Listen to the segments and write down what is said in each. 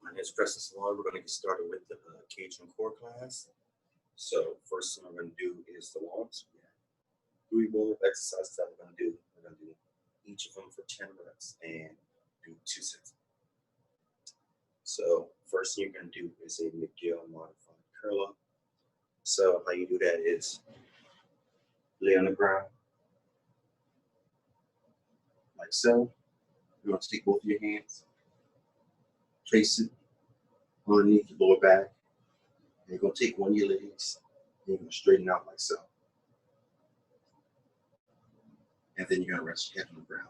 My name is Preston. We're going to get started with the Cajun core class. So first thing we're going to do is the warm-ups. We have 3 warm-up exercises that we're going to do. We're going to do each of them for 10 reps and do 2 sets. So first thing you're going to do is a McGill modified curl up. So how you do that is lay on the ground like so. You're going to take both of your hands, place it underneath your lower back, and you're going to take one of your legs and you're going to straighten out like so. And then you're going to rest your head on the ground.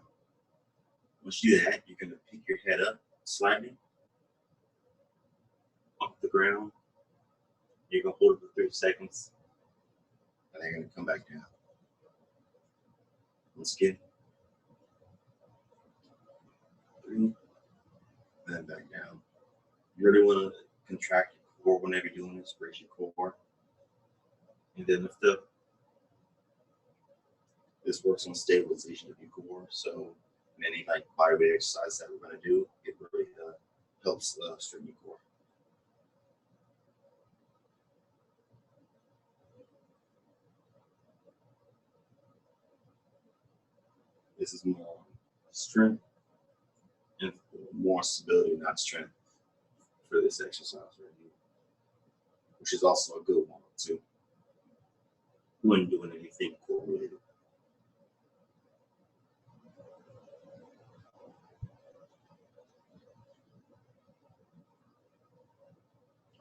Once you do that, you're going to pick your head up slightly off the ground. You're going to hold it for 30 seconds, and then you're going to come back down. Once again, 3, and then back down. You really want to contract your core whenever you're doing this. Brace your core, and then lift up. This works on stabilization of your core. So in any like bodyweight exercise that we're going to do, it really helps strengthen your core. This is more strength and more stability, not strength, for this exercise right here, which is also a good one too when doing anything core related.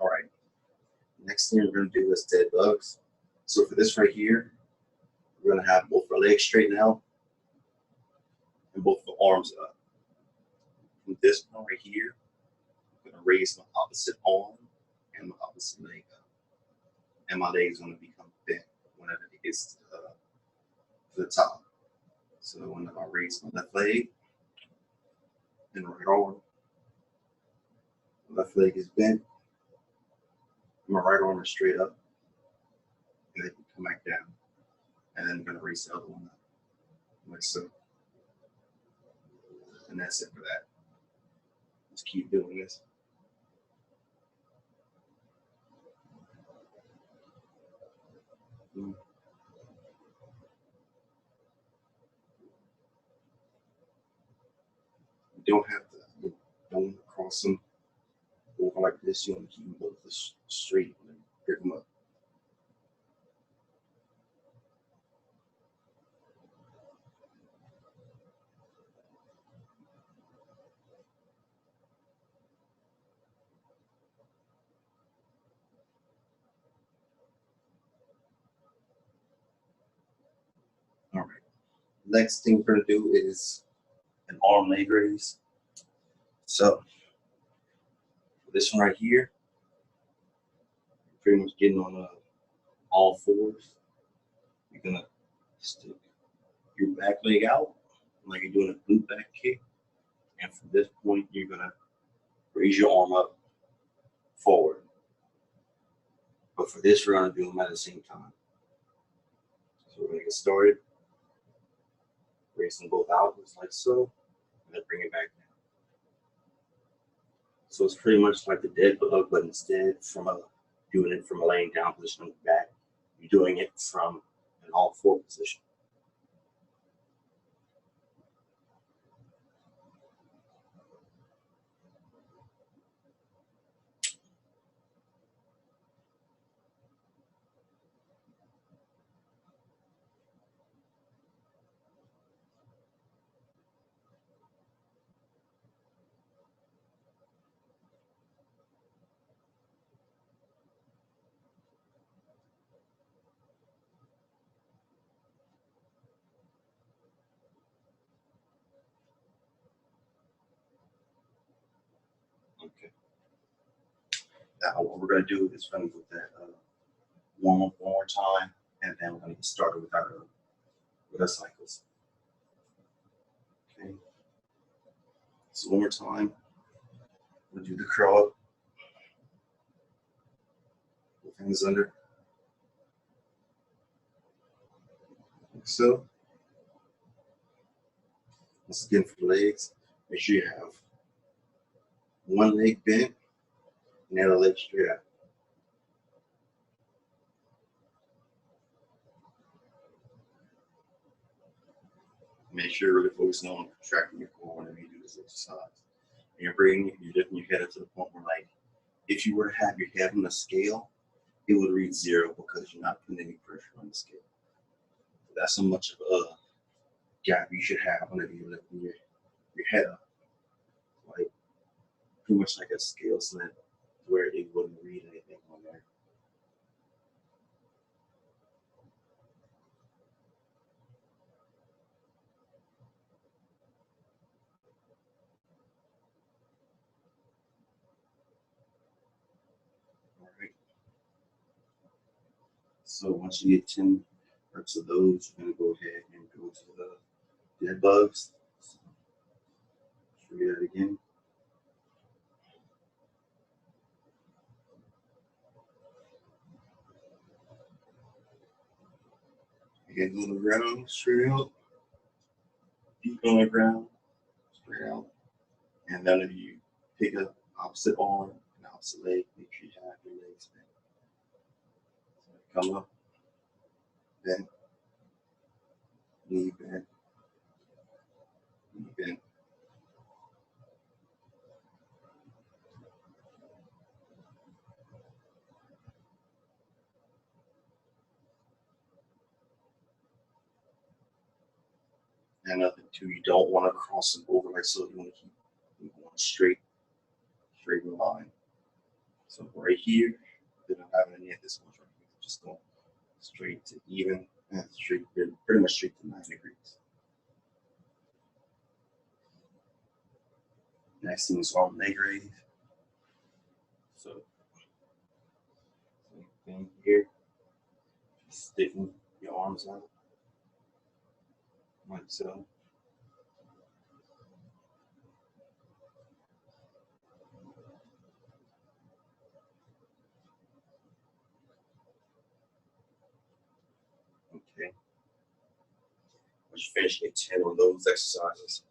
All right, next thing we're going to do is dead bugs. So for this right here, we're going to have both our legs straightened out and both the arms up. From this point right here, I'm going to raise my opposite arm and my opposite leg up. And my leg is going to become bent whenever it gets to the top. So whenever I raise my left leg and right arm, my left leg is bent, my right arm is straight up, and then come back down. And then I'm going to raise the other one up, like so. And that's it for that. Just keep doing this. You don't have to, don't cross them over like this. You want to keep them both straight and pick them up. All right. Next thing we're going to do is an arm leg raise. So for this one right here, pretty much getting on all fours. You're going to stick your back leg out like you're doing a glute back kick. And from this point, you're going to raise your arm up forward. But for this, we're going to do them at the same time. So we're going to get started. Raise them both out just like so, and then bring it back down. So it's pretty much like the dead bug, but instead from doing it from a laying down position on the back, you're doing it from an all 4 position. Okay. Now what we're going to do is run with that warm up one more time, and then we're going to get started with our cycles. Okay. So one more time, we'll do the curl up. Put things under. Like so. Once again for the legs, make sure you have one leg bent Nail the leg straight out. Make sure you're really focusing on contracting your core whenever you do this exercise. And you're bringing, you're lifting your head up to the point where, like, if you were to have your head on the scale, it would read 0 because you're not putting any pressure on the scale. That's how much of a gap you should have whenever you're lifting your head up. Like, pretty much like a scale slant where it wouldn't read anything on there. All right. So once you get 10 reps of those, you're going to go ahead and go to the dead bugs. So, let's read that again. Again, go to the ground, straight out. Feet on the ground, straight out. And then if you pick up opposite arm and opposite leg, make sure you have your legs bent. So come up, bend, knee bent, knee bent. And nothing too, you don't want to cross them over like so. You want to keep going straight in line. So right here, then I'm having any of this one right here. Just going straight to even and straight, pretty much straight to 9 degrees. Next thing is arm leg raise. So same thing here. Just sticking your arms out like so. Okay. Once you finish, get 10 on those exercises,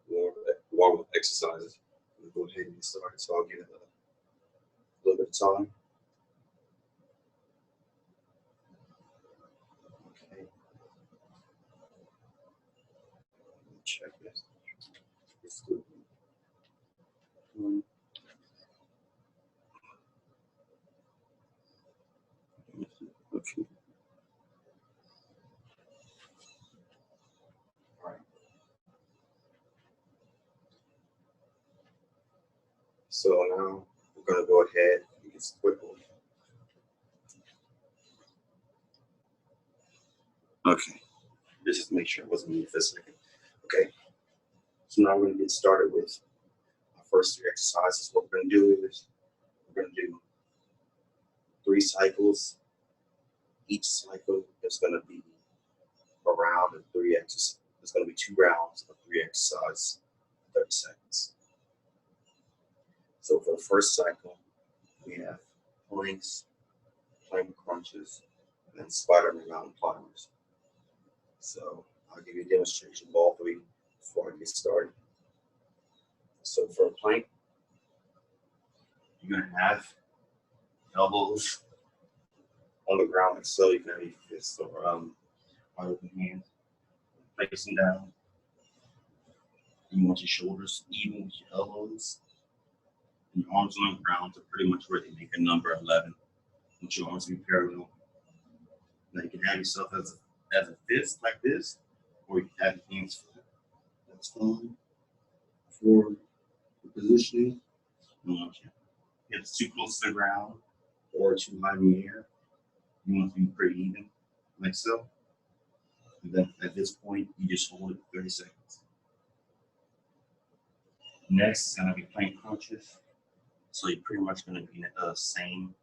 warm-up exercises. We'll go ahead and get started. So I'll give it a little bit of time. Okay. Check this. Let's do it. Okay. All right. So now we're going to go ahead and get started. Okay. Just to make sure it wasn't me for a second. Okay. So now we're going to get started with our first 3 exercises. What we're going to do is we're going to do 3 cycles. Each cycle is going to be a round of 3 exercises. There's going to be 2 rounds of 3 exercises, 30 seconds. So for the first cycle, we have planks, plank crunches, and then Spider-Man mountain climbers. So I'll give you a demonstration of all 3 before I get started. So for a plank, you're going to have elbows on the ground like so. You can have your fists or wide open hands facing down. You want your shoulders even with your elbows. And your arms on the ground to pretty much where they make a number 11. With your arms be parallel. Now you can have yourself as a fist like this, or you can have your hands flat. That's fine. For the positioning, you want your hips too close to the ground or too high in the air. You want to be pretty even, like so. And then at this point, you just hold it for 30 seconds. Next is going to be plank crunches. So you're pretty much going to be in the same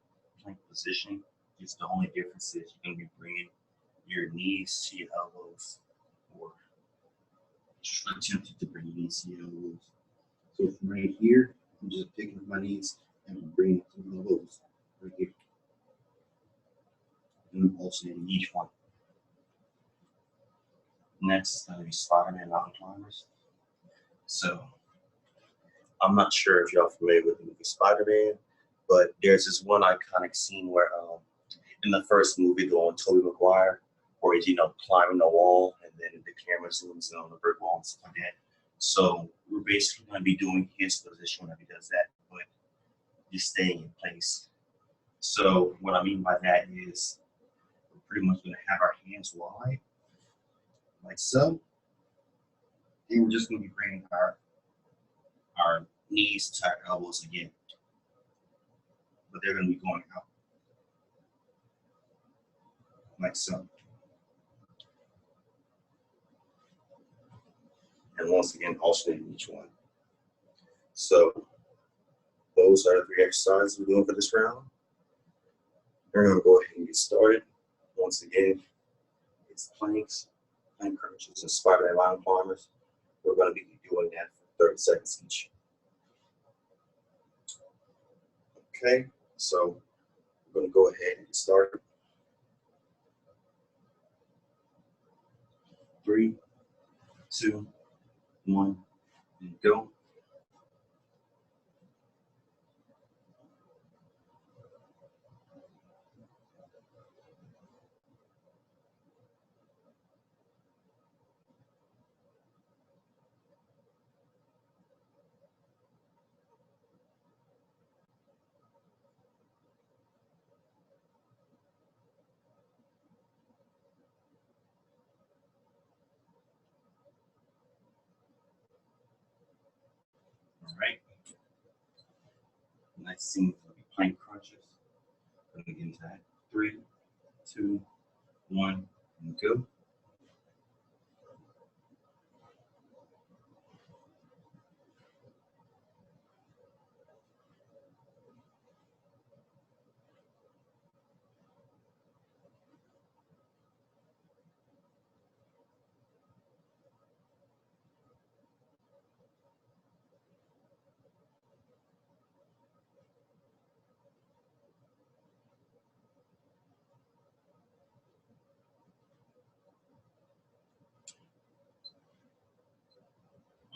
plank position. Just the only difference is you're going to be bringing your knees to your elbows, or attempting to bring your knees to your elbows. So from right here, I'm just picking up my knees and bringing it to my elbows right here. And I'm alternating each one. Next is going to be Spider-Man mountain climbers. So I'm not sure if y'all familiar with the movie Spider-Man, But there's this one iconic scene where in the first movie, the one Tobey Maguire, where he's climbing the wall, and then the camera zooms in on the brick wall and stuff like that. So we're basically going to be doing his position whenever he does that, but just staying in place. So what I mean by that is we're pretty much going to have our hands wide, like so. And we're just going to be bringing our knees to our elbows again, but they're going to be going out, like so. And once again, alternating each one. So those are the 3 exercises we're doing for this round. We're going to go ahead and get started. Once again, it's planks, plank crunches, and spider line climbers. We're going to be doing that for 30 seconds each. Okay, so we're going to go ahead and get started. 3, 2, 1, and go. All right. Next thing will be plank crunches. Let me get into that. 3, 2, 1, and go.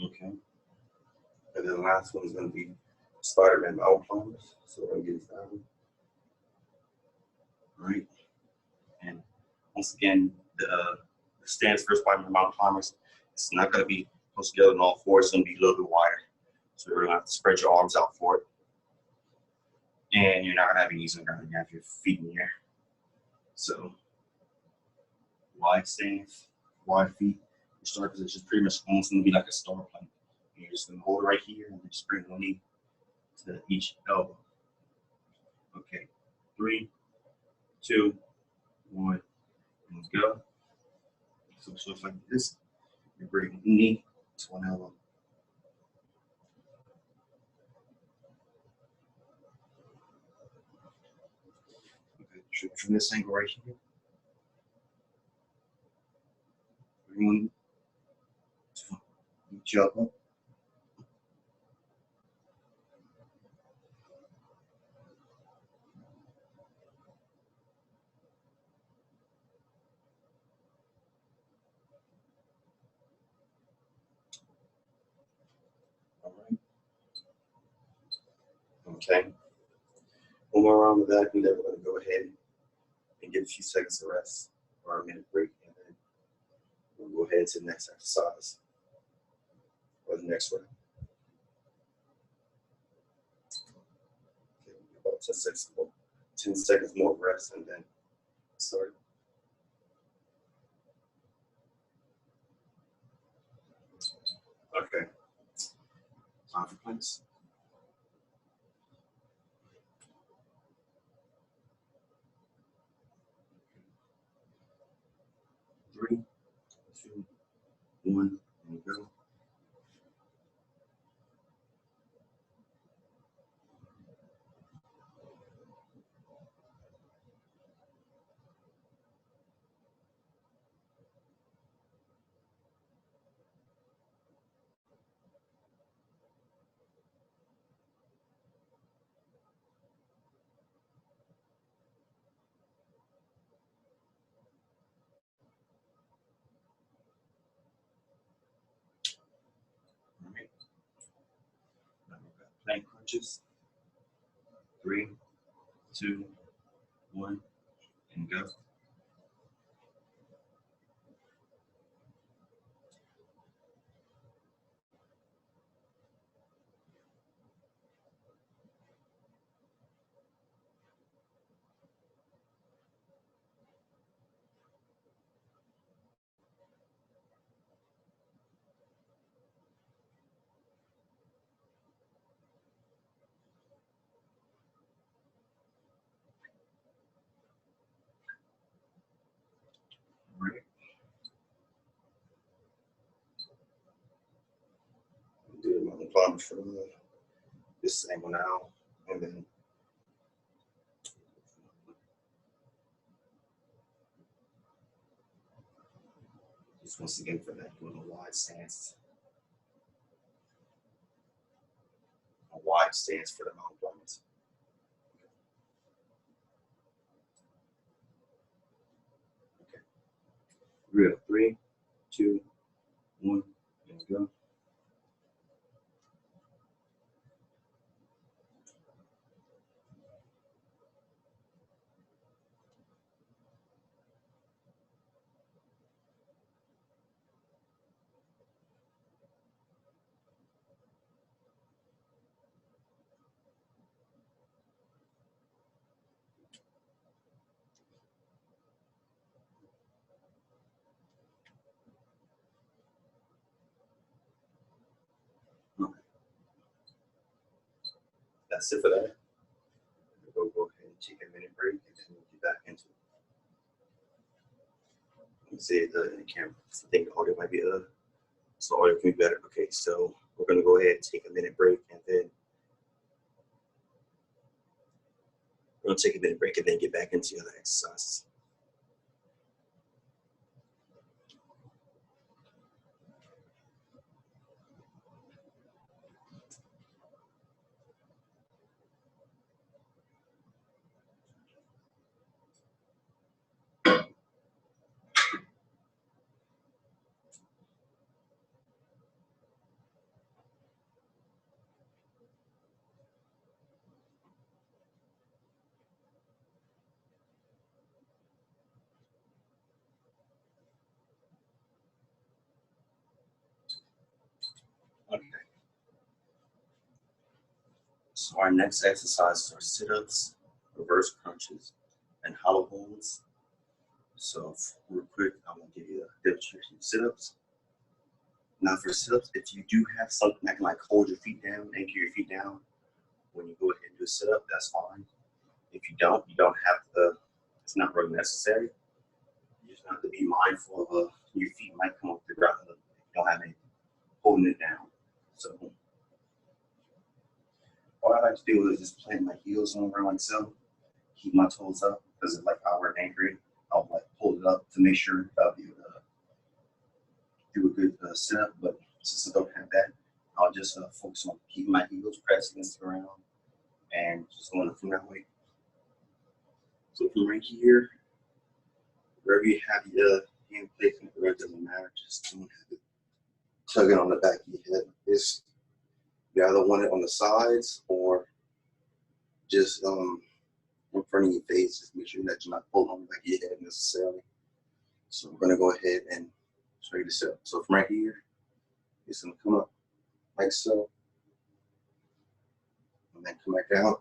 Okay. And then the last one is going to be Spider-Man mountain climbers. So we're going to get started. All right. And once again, the stance for Spider-Man mountain climbers, it's not going to be close together on all fours. It's going to be a little bit wider. So you're going to have to spread your arms out for it. And you're not going to have your knees on the ground. You have your feet in the air. So wide stance, wide feet. Your start position is pretty much almost going to be like a star plank. You're just going to hold it right here and then just bring one knee to each elbow. Okay, 3, 2, 1, and go. So it looks like this. You bring one knee to one elbow. Okay, from this angle right here. Bring one to each elbow. Okay. One more round of that, and then we're going to go ahead and get a few seconds of rest or a minute break, and then we'll go ahead to the next exercise or the next round. Okay, about 10 seconds more of rest, and then start. Okay. Time for planks. 3, 2, 1, and go. All right. Now we've got plank crunches. 3, 2, 1, and go. Right. Do my climb for this angle now, and then just once again for that little wide stance. A wide stance for the mountain climbers. Okay. Real 3, 2, 1, and go. Okay. That's it for that. We'll go ahead and take a minute break, and then we'll get back into it. Let me see the camera. I think the audio might be so audio can be better. Okay, so we're gonna go ahead and take a minute break, and then we're gonna take a minute break and then get back into the other exercises. Okay. So our next exercises are sit-ups, reverse crunches, and hollow holds. So real quick, I'm gonna give you a demonstration of sit-ups. Now for sit-ups, if you do have something that can like hold your feet down, anchor your feet down, when you go ahead and do a sit-up, that's fine. If you don't have to, it's not really necessary. You just have to be mindful of your feet might come off the ground if you don't have anything holding it down. So all I like to do is just plant my heels on the ground like so, keep my toes up, because like how we're anchored, I'll like pull it up to make sure I'll be able to do a good sit-up. But since I don't have that, I'll just focus on keeping my heels pressed against the ground and just going from that way. So from right here, wherever you have your hand placement, it doesn't matter, just don't have it tugging on the back of your head like this. You either want it on the sides or just in front of your face. Just make sure that you're not pulling on the back of your head necessarily. So we're gonna go ahead and show you the sit-up. So from right here, it's gonna come up like so, and then come back down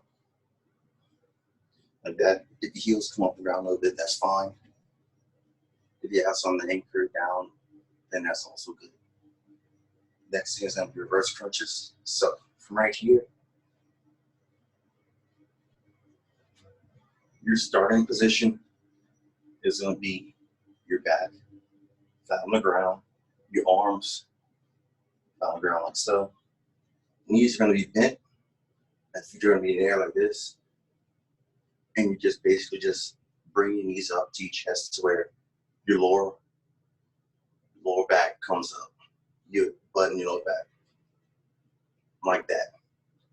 like that. If the heels come off the ground a little bit, that's fine. If you have something anchored down, then that's also good. Next thing is gonna be reverse crunches. So from right here, your starting position is gonna be your back flat on the ground, your arms flat on the ground like so. Knees are gonna be bent, and feet are gonna be in the air like this. And you just basically just bring your knees up to your chest to where your lower back comes up. You button your lower back like that,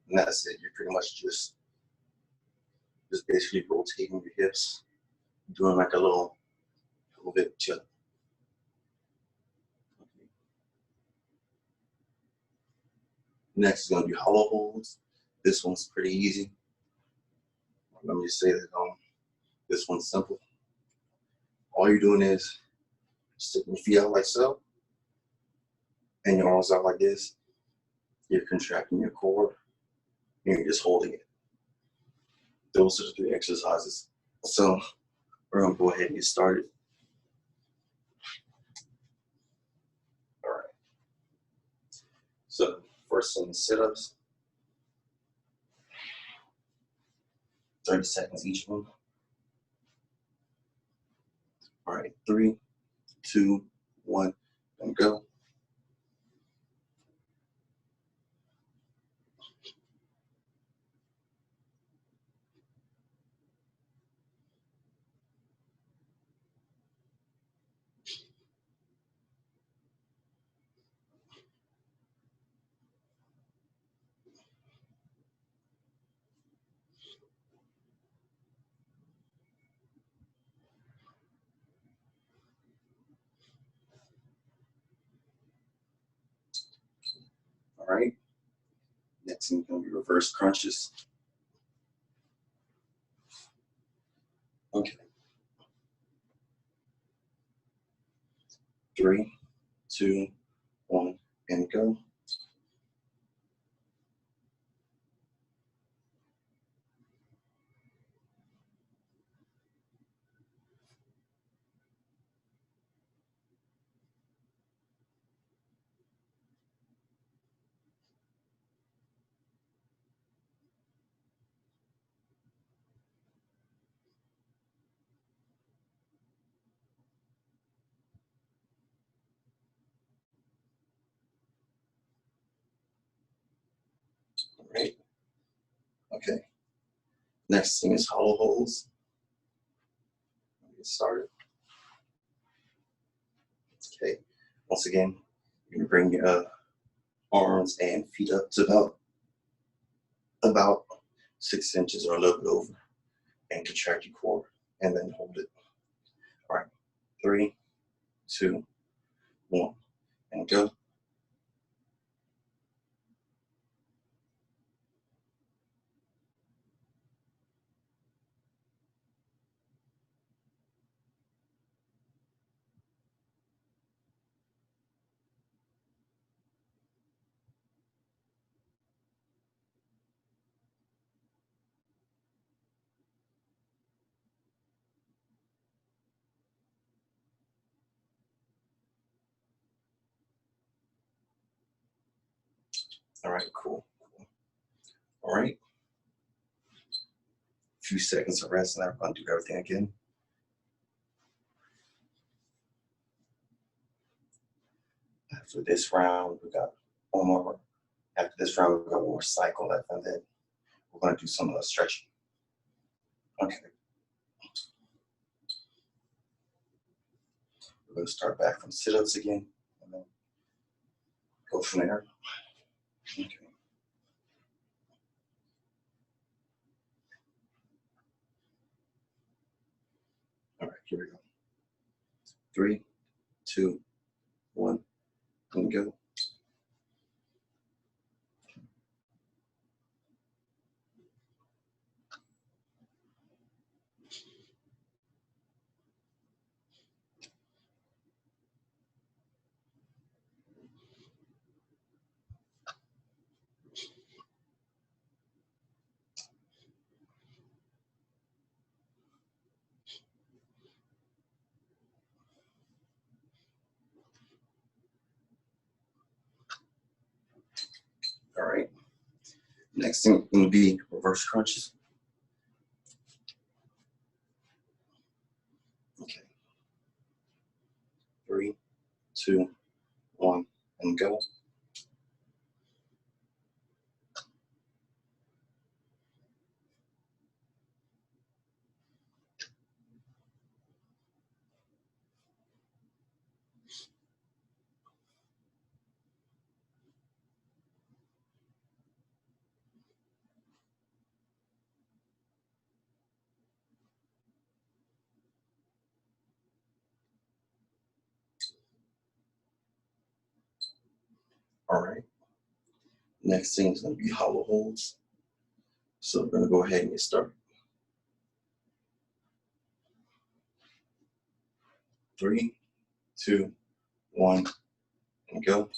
and that's it. You're pretty much just basically rotating your hips, doing like a little bit chill. Okay. Next is gonna be hollow holds. This one's pretty easy. let me just say that this one's simple. All you're doing is sticking your feet out like so, and your arms out like this. You're contracting your core, and you're just holding it. Those are the 3 exercises. So we're gonna go ahead and get started. All right. So first thing is sit-ups. 30 seconds each one. All right, 3, 2, 1, and go. All right. Next thing is gonna be reverse crunches. Okay. 3, 2, 1, and go. All right. Okay. Next thing is hollow holds. Get started. Okay. Once again, you're gonna bring your arms and feet up to about 6 inches or a little bit over, and contract your core, and then hold it. All right. 3, 2, 1, and go. All right, cool. All right. A few seconds of rest, and I'm gonna do everything again. After this round, we got one more. After this round, we got one more cycle left, and then we're gonna do some stretching. Okay. We're gonna start back from sit-ups again, and then go from there. Okay. All right, here we go. 3, 2, 1, and go. All right. Next thing will be reverse crunches. Okay. 3, 2, 1, and go. All right. Next thing is going to be hollow holds. So we're going to go ahead and get started. 3, 2, 1, and go.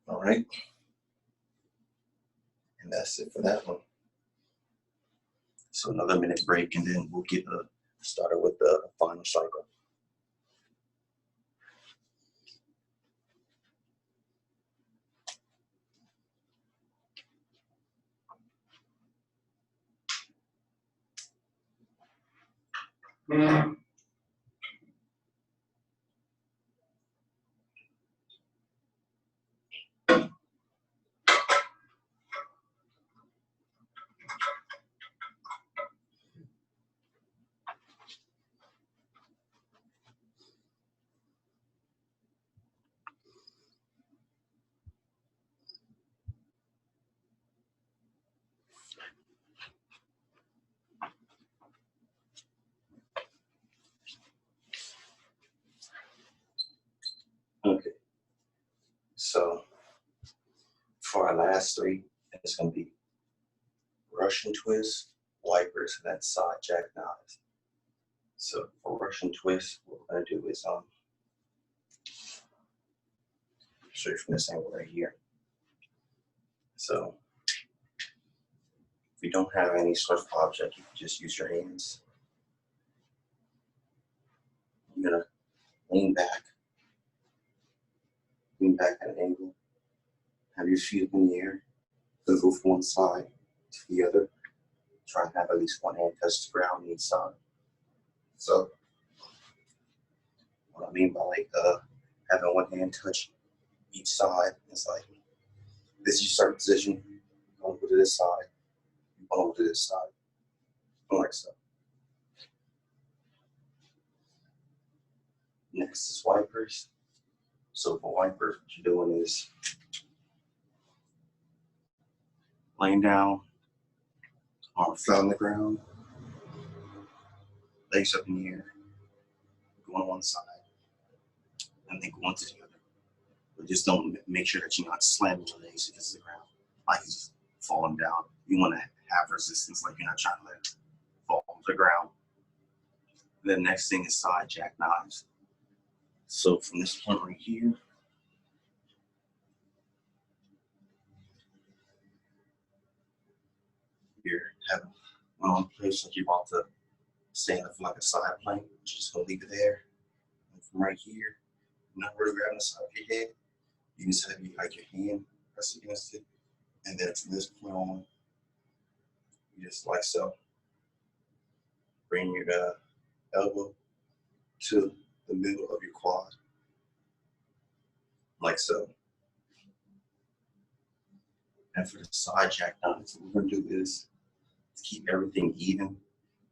All right. And that's it for that one. So another minute break, and then we'll get started with the final cycle. Okay. So for our last 3, it's going to be Russian twist, wipers, and then side jackknives. So for Russian twist, what we're going to do is show you from this angle right here. So if you don't have any sort of object, you can just use your hands. You're going to lean back at an angle, have your feet up in the air, then go from one side to the other. Try and have at least one hand touch the ground on each side. So what I mean by like having one hand touch each side is like this is your start position. You're going to go to this side. You're going to go to this side. Like so. Next is wipers. So for wipers, what you're doing is laying down, arms flat on the ground, legs up in the air, going on one side, and then going to the other. But just don't make sure that you're not slamming your legs against the ground, like you're just falling down. You want to have resistance, like you're not trying to let it fall to the ground. And then next thing is side jackknives. So from this point right here, you're having one on place like you're about to stand up for like a side plank. You're just gonna leave it there. And from right here, you're not really grabbing the side of your head. You just have like your hand press against it. And then from this point on, you just like so. Bring your elbow to the middle of your quad. Like so. And for the side jackknives, what we're gonna do is to keep everything even,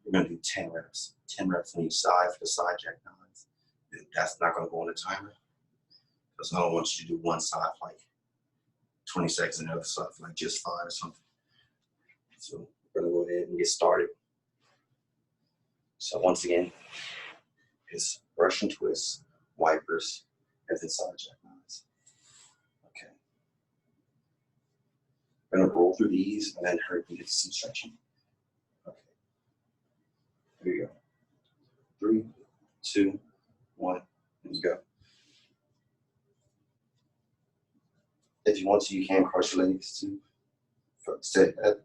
we're gonna do 10 reps. 10 reps on each side for the side jackknives. That's not gonna go on the timer, because I don't want you to do one side for like 20 seconds and the other side for like just 5 or something. So we're gonna go ahead and get started. So once again, it's Russian twists, wipers, and then side jackknives. Okay. We're gonna roll through these and then hurry and get some stretching. Okay. Here you go. 3, 2, 1, and go. If you want to, you can cross your legs too. Stay that.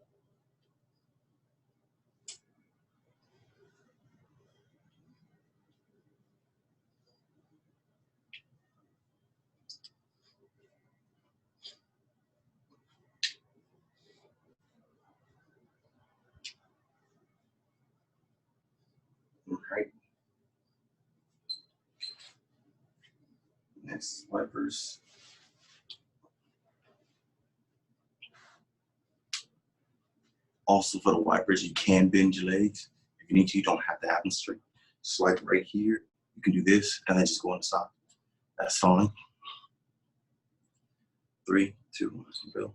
All right. Next, wipers. Also for the wipers, you can bend your legs. If you need to, you don't have to have them straight. Just like right here, You can do this and then just go on the side. That's fine. 3, 2, 1, go.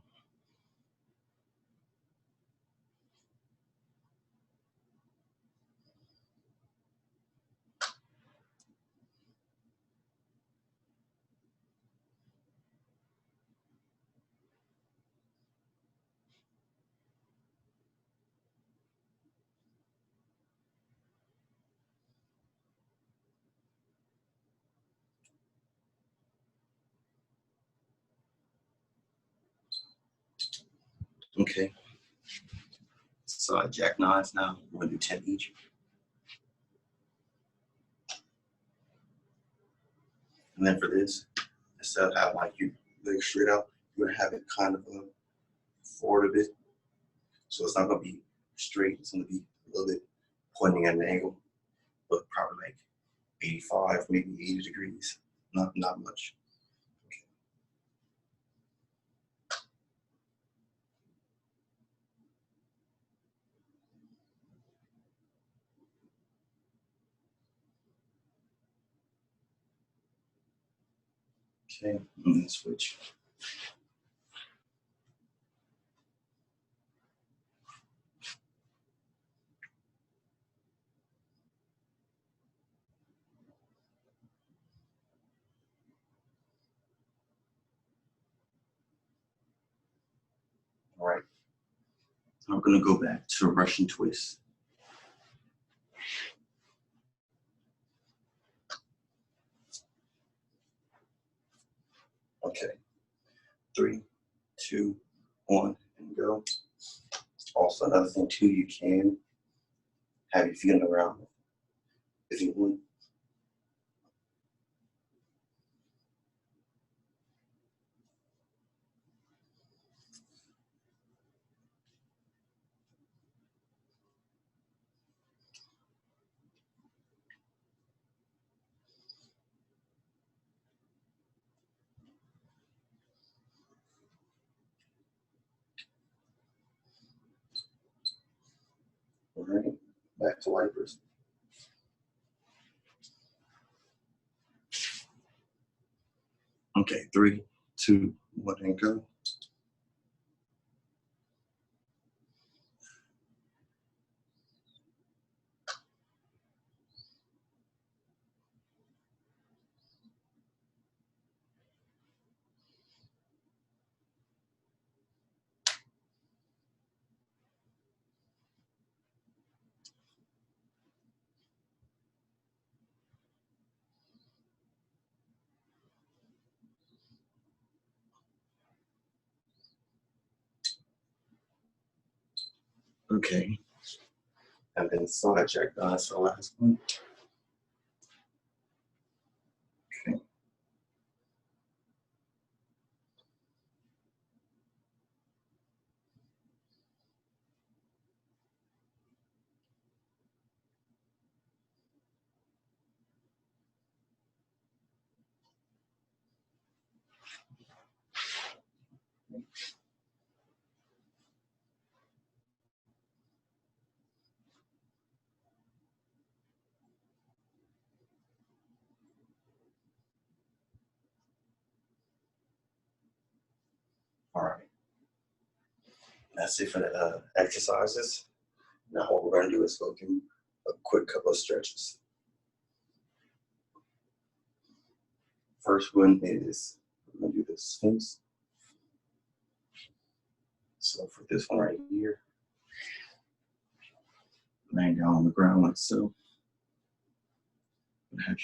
Okay. Side jackknives now. We're gonna do 10 each. And then for this, instead of having like your legs straight out, you're gonna have it kind of forward a bit. So it's not gonna be straight, it's gonna be a little bit pointing at an angle, but probably like 85, maybe 80 degrees. Not much. Okay, and then switch. All right. I'm gonna go back to a Russian twist. Okay. 3, 2, 1, and go. Also, another thing too, you can have your feet on the ground if you want. All right, back to wipers. Okay, 3, 2, 1, and go. Okay, and then side check. That's the last one. Okay. All right. That's it for the exercises. Now what we're going to do is go through a quick couple of stretches. First one is, we're going to do the Sphinx. So for this one right here, laying down on the ground like so. Have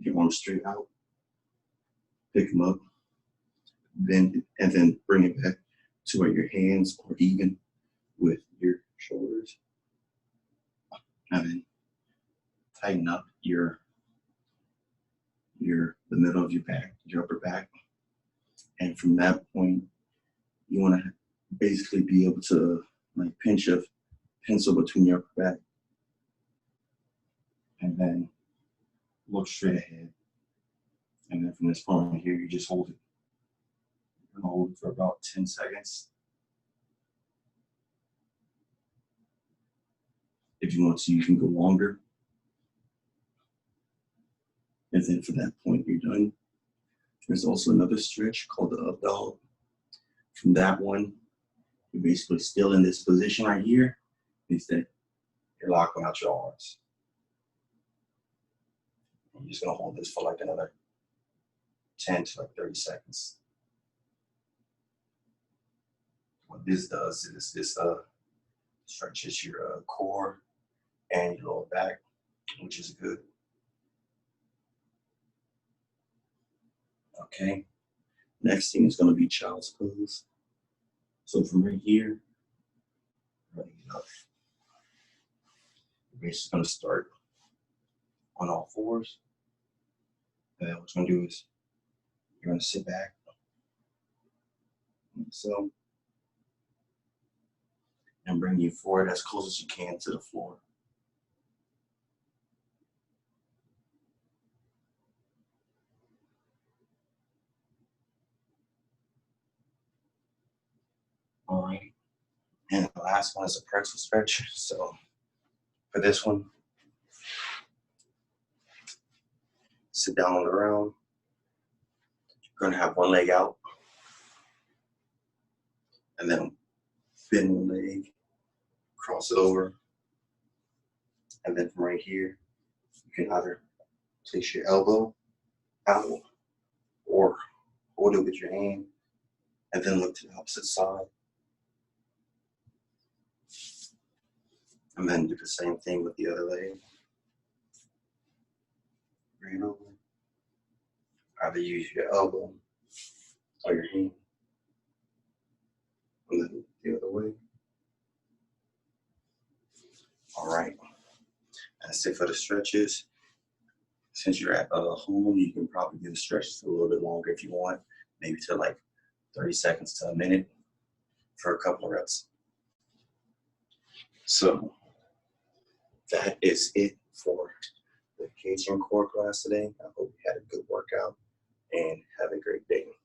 your arms straight out, pick them up, and then bring it back to where your hands are even with your shoulders. And then tighten up the middle of your back, your upper back. And from that point, you want to basically be able to like pinch a pencil between your upper back. And then look straight ahead. And then from this point right here, you just hold it. You're gonna hold it for about 10 seconds. If you want to, you can go longer. And then for that point, you're done. There's also another stretch called the up dog. From that one, you're basically still in this position right here. Instead, you're locking out your arms. You're just gonna hold this for like another 10 to like 30 seconds. What this does is this stretches your core and your lower back, which is good. Okay, next thing is going to be child's pose. So from right here, running it up, you're basically going to start on all fours. And then what you're going to do is you're going to sit back, like so, and bring you forward as close as you can to the floor. All right, and the last one is a pretzel stretch. So for this one, sit down on the ground. You're gonna have one leg out, and then bend one leg, cross it over, and then from right here, you can either place your elbow out or hold it with your hand, and then look to the opposite side. And then do the same thing with the other leg. Bring it over. Either use your elbow or your hand. And then the other way. All right. That's it for the stretches. Since you're at home, you can probably do the stretches a little bit longer if you want. Maybe to like 30 seconds to a minute for a couple of reps. So that is it for the Cajun core class today. I hope you had a good workout and have a great day.